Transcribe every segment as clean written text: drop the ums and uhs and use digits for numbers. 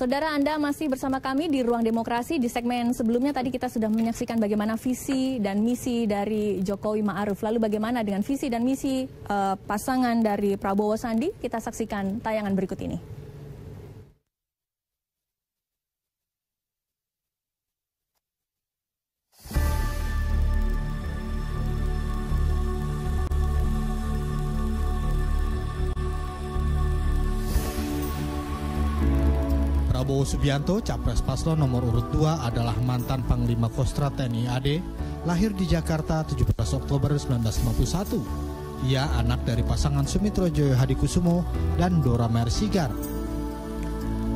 Saudara, Anda masih bersama kami di Ruang Demokrasi. Di segmen sebelumnya tadi kita sudah menyaksikan bagaimana visi dan misi dari Jokowi Ma'ruf. Lalu bagaimana dengan visi dan misi pasangan dari Prabowo Sandi? Kita saksikan tayangan berikut ini. Prabowo Subianto, Capres Paslon nomor urut 2 adalah mantan Panglima Kostrat TNI AD, lahir di Jakarta 17 Oktober 1951. Ia anak dari pasangan Sumitro Joyo Hadikusumo dan Dora Mersigar.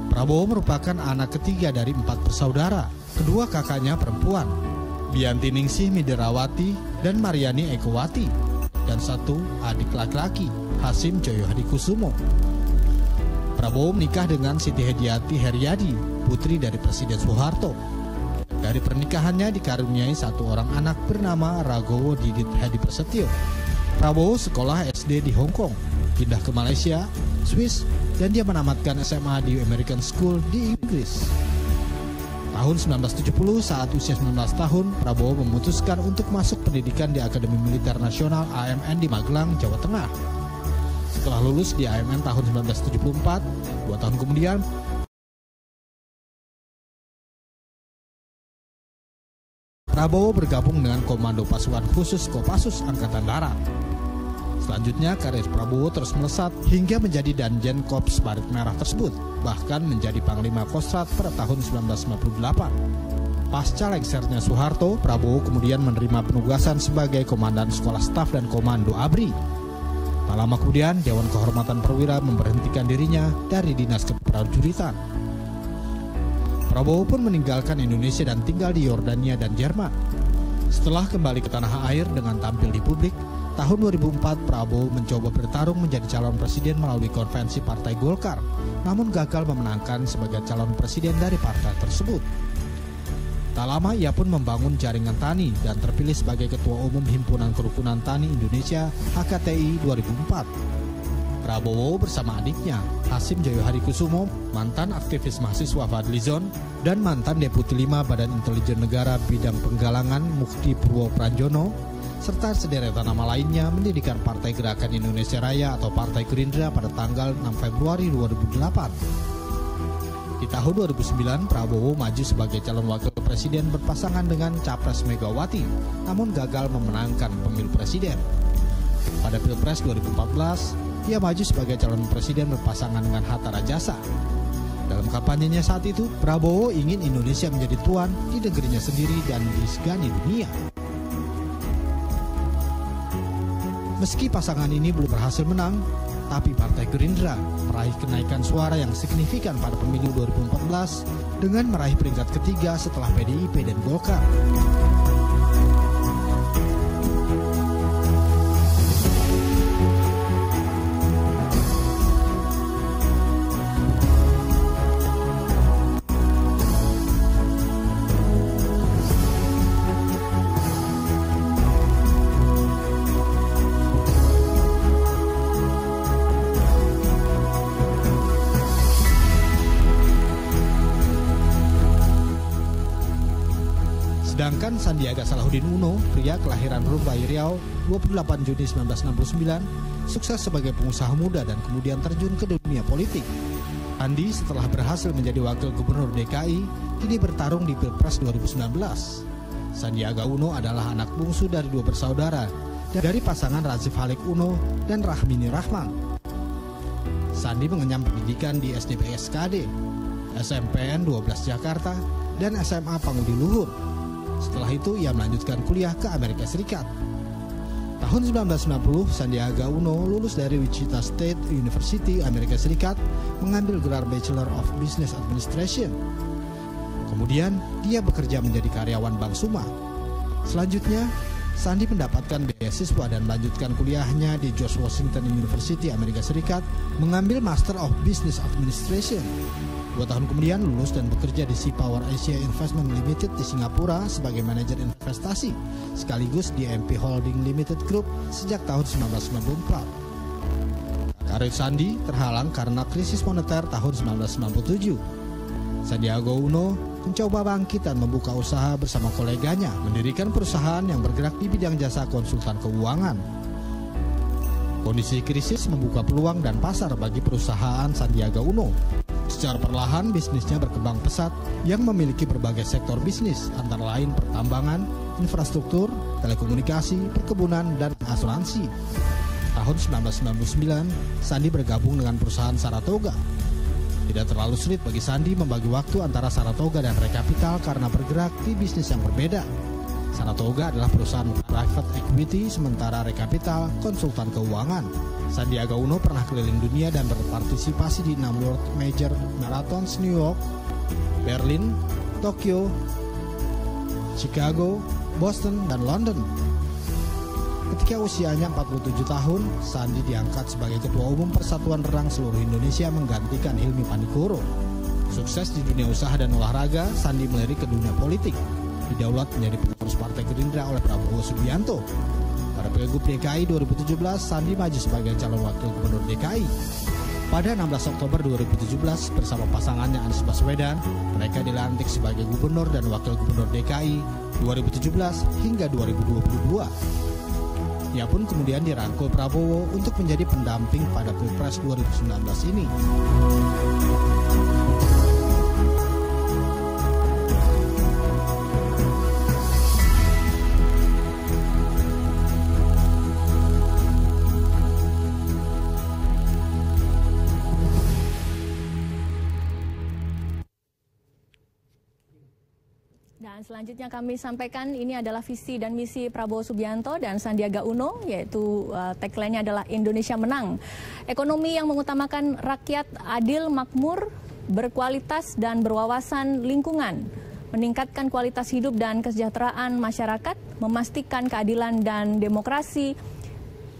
Prabowo merupakan anak ketiga dari 4 bersaudara, kedua kakaknya perempuan, Bianti Ningsih Miderawati dan Mariani Ekowati, dan satu adik laki-laki, Hasim Joyo Hadikusumo. Prabowo menikah dengan Siti Hediati Heriadi, putri dari Presiden Soeharto. Dari pernikahannya dikaruniai satu orang anak bernama Ragowo Didit Hedi Prasetyo. Prabowo sekolah SD di Hong Kong, pindah ke Malaysia, Swiss, dan dia menamatkan SMA di American School di Inggris. Tahun 1970, saat usia 19 tahun, Prabowo memutuskan untuk masuk pendidikan di Akademi Militer Nasional AMN di Magelang, Jawa Tengah. Setelah lulus di AMN tahun 1974, 2 tahun kemudian, Prabowo bergabung dengan Komando Pasukan Khusus Kopassus Angkatan Darat. Selanjutnya, karir Prabowo terus melesat hingga menjadi Danjen Korps Baret Merah tersebut, bahkan menjadi Panglima Kostrat pada tahun 1998. Pasca lengsernya Soeharto, Prabowo kemudian menerima penugasan sebagai Komandan Sekolah Staf dan Komando ABRI. Tak lama kemudian, Dewan Kehormatan Perwira memberhentikan dirinya dari Dinas Keprajuritan. Prabowo pun meninggalkan Indonesia dan tinggal di Yordania dan Jerman. Setelah kembali ke tanah air dengan tampil di publik, tahun 2004 Prabowo mencoba bertarung menjadi calon presiden melalui konvensi Partai Golkar, namun gagal memenangkan sebagai calon presiden dari partai tersebut. Tak lama ia pun membangun jaringan tani dan terpilih sebagai Ketua Umum Himpunan Kerukunan Tani Indonesia HKTI 2004. Prabowo bersama adiknya Hasim Joyo Hadikusumo, mantan aktivis mahasiswa Fadlizon, dan mantan Deputi 5 Badan Intelijen Negara bidang penggalangan Mukti Purwo Pranjono, serta sederetan nama lainnya mendirikan Partai Gerakan Indonesia Raya atau Partai Gerindra pada tanggal 6 Februari 2008. Di tahun 2009, Prabowo maju sebagai calon wakil presiden berpasangan dengan Capres Megawati, namun gagal memenangkan pemilu presiden. Pada Pilpres 2014, ia maju sebagai calon presiden berpasangan dengan Hatta Rajasa. Dalam kampanyenya saat itu, Prabowo ingin Indonesia menjadi tuan di negerinya sendiri dan disegani dunia. Meski pasangan ini belum berhasil menang, tapi Partai Gerindra meraih kenaikan suara yang signifikan pada pemilu 2014 dengan meraih peringkat ketiga setelah PDIP dan Golkar. Sedangkan Sandiaga Salahuddin Uno, pria kelahiran Rumbai Riau 28 Juni 1969, sukses sebagai pengusaha muda dan kemudian terjun ke dunia politik. Andi setelah berhasil menjadi wakil gubernur DKI, kini bertarung di Pilpres 2019. Sandiaga Uno adalah anak bungsu dari 2 bersaudara, dari pasangan Razif Halik Uno dan Rahmini Rahman. Sandi mengenyam pendidikan di SDP SKD, SMPN 12 Jakarta, dan SMA Pangudi Luhur. Setelah itu ia melanjutkan kuliah ke Amerika Serikat. Tahun 1990, Sandiaga Uno lulus dari Wichita State University, Amerika Serikat, mengambil gelar Bachelor of Business Administration. Kemudian, dia bekerja menjadi karyawan Bank Suma. Selanjutnya, Sandi mendapatkan beasiswa dan melanjutkan kuliahnya di George Washington University, Amerika Serikat, mengambil Master of Business Administration. 2 tahun kemudian lulus dan bekerja di Sea Power Asia Investment Limited di Singapura sebagai manajer investasi, sekaligus di MP Holding Limited Group sejak tahun 1994. Karir Sandi terhalang karena krisis moneter tahun 1997. Sandiaga Uno mencoba bangkit dan membuka usaha bersama koleganya, mendirikan perusahaan yang bergerak di bidang jasa konsultan keuangan. Kondisi krisis membuka peluang dan pasar bagi perusahaan Sandiaga Uno. Secara perlahan, bisnisnya berkembang pesat yang memiliki berbagai sektor bisnis, antara lain pertambangan, infrastruktur, telekomunikasi, perkebunan, dan asuransi. Tahun 1999, Sandi bergabung dengan perusahaan Saratoga. Tidak terlalu sulit bagi Sandi membagi waktu antara Saratoga dan Rekapital karena bergerak di bisnis yang berbeda. Saratoga adalah perusahaan private equity, sementara Rekapital konsultan keuangan. Sandiaga Uno pernah keliling dunia dan berpartisipasi di 6 World Major Marathons New York, Berlin, Tokyo, Chicago, Boston, dan London. Ketika usianya 47 tahun, Sandi diangkat sebagai Ketua Umum Persatuan Renang Seluruh Indonesia menggantikan Hilmi Panikoro. Sukses di dunia usaha dan olahraga, Sandi melirik ke dunia politik. Didaulat menjadi pengurus Partai Gerindra oleh Prabowo Subianto. Pada Pilgub DKI 2017, Sandi maju sebagai calon wakil gubernur DKI. Pada 16 Oktober 2017, bersama pasangannya Anies Baswedan, mereka dilantik sebagai gubernur dan wakil gubernur DKI 2017 hingga 2022. Ia pun kemudian dirangkul Prabowo untuk menjadi pendamping pada Pilpres 2019 ini. Dan selanjutnya kami sampaikan ini adalah visi dan misi Prabowo Subianto dan Sandiaga Uno, yaitu tagline-nya adalah Indonesia Menang. Ekonomi yang mengutamakan rakyat adil, makmur, berkualitas dan berwawasan lingkungan, meningkatkan kualitas hidup dan kesejahteraan masyarakat, memastikan keadilan dan demokrasi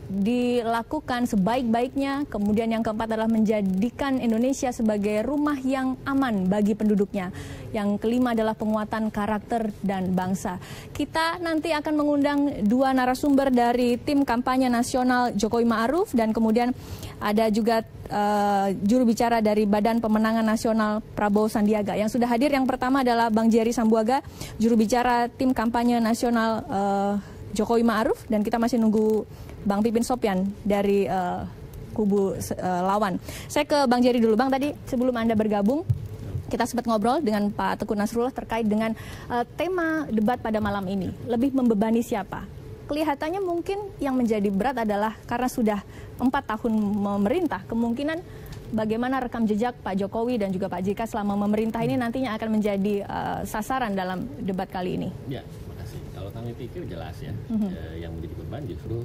dilakukan sebaik-baiknya. Kemudian yang keempat adalah menjadikan Indonesia sebagai rumah yang aman bagi penduduknya. Yang kelima adalah penguatan karakter dan bangsa. Kita nanti akan mengundang dua narasumber dari tim kampanye nasional Jokowi Ma'ruf, dan kemudian ada juga juru bicara dari Badan Pemenangan Nasional Prabowo Sandiaga. Yang sudah hadir, yang pertama adalah Bang Jerry Sambuaga, juru bicara tim kampanye nasional Jokowi Ma'ruf, dan kita masih nunggu Bang Pipin Sopyan dari kubu lawan. Saya ke Bang Jerry dulu. Bang, tadi sebelum Anda bergabung, kita sempat ngobrol dengan Pak Teguh Nasrullah terkait dengan tema debat pada malam ini. Lebih membebani siapa? Kelihatannya mungkin yang menjadi berat adalah karena sudah 4 tahun memerintah, kemungkinan bagaimana rekam jejak Pak Jokowi dan juga Pak JK selama memerintah ini nantinya akan menjadi sasaran dalam debat kali ini. Ya, terima kasih. Kalau kami pikir jelas ya, yang menjadi beban justru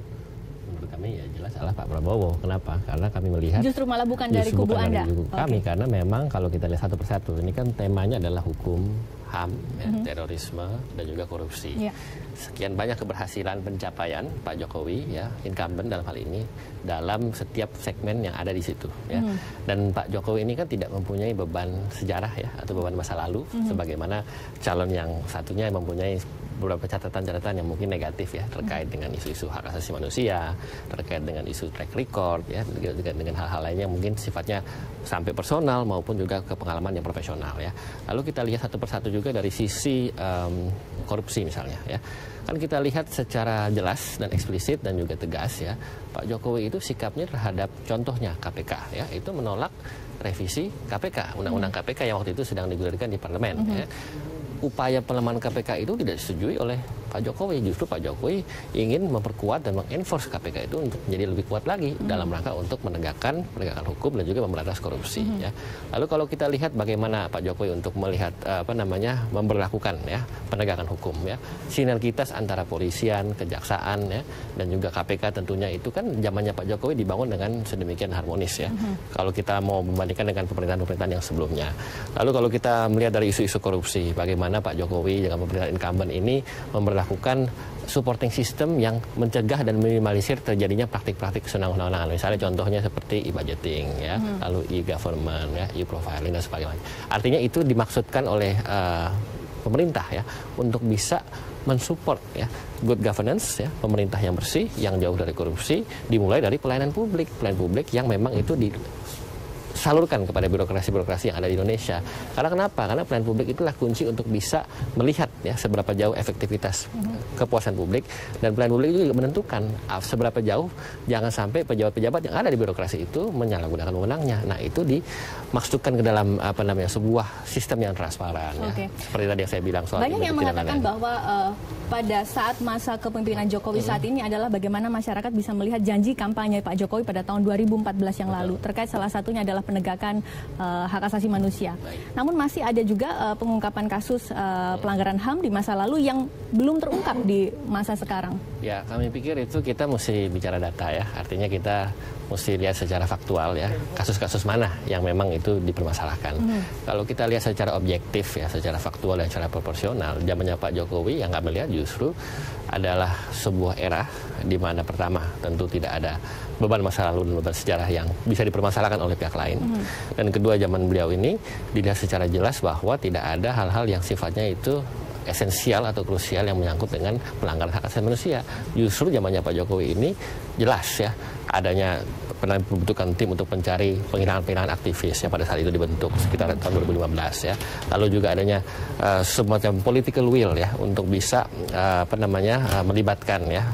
menurut kami ya jelas adalah Pak Prabowo. Kenapa? Karena kami melihat justru malah bukan dari kubu Anda. Kami, karena memang kalau kita lihat satu persatu, ini kan temanya adalah hukum, HAM, terorisme, dan juga korupsi. Sekian banyak keberhasilan pencapaian Pak Jokowi, ya, incumbent dalam hal ini, dalam setiap segmen yang ada di situ. Ya. Dan Pak Jokowi ini kan tidak mempunyai beban sejarah ya, atau beban masa lalu, sebagaimana calon yang satunya mempunyai beberapa catatan-catatan yang mungkin negatif ya, terkait dengan isu-isu hak asasi manusia, terkait dengan isu track record ya, dengan hal-hal lainnya yang mungkin sifatnya sampai personal maupun juga ke pengalaman yang profesional ya. Lalu kita lihat satu persatu juga dari sisi korupsi misalnya ya. Kan kita lihat secara jelas dan eksplisit dan juga tegas ya, Pak Jokowi itu sikapnya terhadap contohnya KPK ya, itu menolak revisi KPK, undang-undang KPK yang waktu itu sedang digulirkan di parlemen ya. Upaya pelemahan KPK itu tidak disetujui oleh Pak Jokowi. Justru Pak Jokowi ingin memperkuat dan mengenforce KPK itu untuk menjadi lebih kuat lagi dalam rangka untuk menegakkan penegakan hukum dan juga memberantas korupsi. Ya. Lalu kalau kita lihat bagaimana Pak Jokowi untuk melihat memberlakukan ya penegakan hukum ya, sinergitas antara polisian, kejaksaan ya, dan juga KPK tentunya itu kan zamannya Pak Jokowi dibangun dengan sedemikian harmonis ya. Kalau kita mau membandingkan dengan pemerintahan-pemerintahan yang sebelumnya. Lalu kalau kita melihat dari isu-isu korupsi, bagaimana Pak Jokowi dengan pemerintahan incumbent ini memberlakukan supporting system yang mencegah dan minimalisir terjadinya praktik-praktik kesenang-senangan. Misalnya contohnya seperti e-budgeting ya, lalu e-government ya, e-profiling dan sebagainya. Artinya itu dimaksudkan oleh pemerintah ya untuk bisa mensupport ya good governance ya, pemerintah yang bersih, yang jauh dari korupsi, dimulai dari pelayanan publik yang memang itu salurkan kepada birokrasi-birokrasi yang ada di Indonesia. Karena kenapa? Karena pelayanan publik itulah kunci untuk bisa melihat ya seberapa jauh efektivitas kepuasan publik, dan pelayanan publik itu juga menentukan seberapa jauh jangan sampai pejabat-pejabat yang ada di birokrasi itu menyalahgunakan wewenangnya. Nah, itu dimasukkan ke dalam sebuah sistem yang transparan. Ya. Seperti tadi yang saya bilang soal banyak yang mengatakan bahwa pada saat masa kepemimpinan Jokowi saat ini adalah bagaimana masyarakat bisa melihat janji kampanye Pak Jokowi pada tahun 2014 yang lalu terkait salah satunya adalah penegakan hak asasi manusia. Namun masih ada juga pengungkapan kasus pelanggaran HAM di masa lalu yang belum terungkap di masa sekarang. Ya, kami pikir itu kita mesti bicara data ya. Artinya kita mesti lihat secara faktual ya, kasus-kasus mana yang memang itu dipermasalahkan. Kalau kita lihat secara objektif ya, secara faktual dan secara proporsional, zamannya Pak Jokowi yang kami lihat justru adalah sebuah era di mana pertama tentu tidak ada beban masa lalu dan beban sejarah yang bisa dipermasalahkan oleh pihak lain. Dan kedua, zaman beliau ini dilihat secara jelas bahwa tidak ada hal-hal yang sifatnya itu esensial atau krusial yang menyangkut dengan pelanggaran hak asasi manusia. Justru zamannya Pak Jokowi ini jelas ya adanya pembentukan tim untuk mencari penghilangan aktivis yang pada saat itu dibentuk sekitar tahun 2015 ya. Lalu juga adanya semacam political will ya untuk bisa melibatkan ya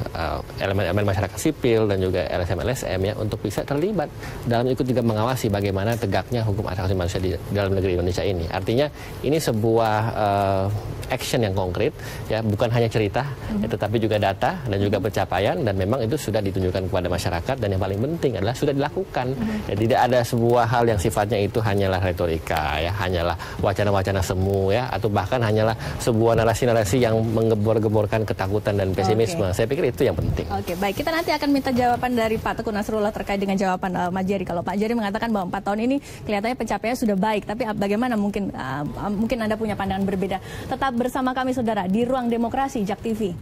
elemen-elemen masyarakat sipil dan juga LSM ya untuk bisa terlibat dalam ikut juga mengawasi bagaimana tegaknya hukum asasi manusia di dalam negeri Indonesia ini. Artinya ini sebuah action yang konkret ya, bukan hanya cerita ya, tetapi juga data dan juga pencapaian, dan memang itu sudah ditunjukkan kepada masyarakat, dan yang paling penting adalah sudah dilakukan. Ya, tidak ada sebuah hal yang sifatnya itu hanyalah retorika ya, hanyalah wacana-wacana semu ya, atau bahkan hanyalah sebuah narasi-narasi yang menggembor-gemborkan ketakutan dan pesimisme. Saya pikir itu yang penting. Baik, kita nanti akan minta jawaban dari Pak Teguh Nasrullah terkait dengan jawaban Mas Jerry. Kalau Pak Jerry mengatakan bahwa 4 tahun ini kelihatannya pencapaiannya sudah baik, tapi bagaimana mungkin Anda punya pandangan berbeda. Tetap bersama kami saudara di Ruang Demokrasi JAK TV.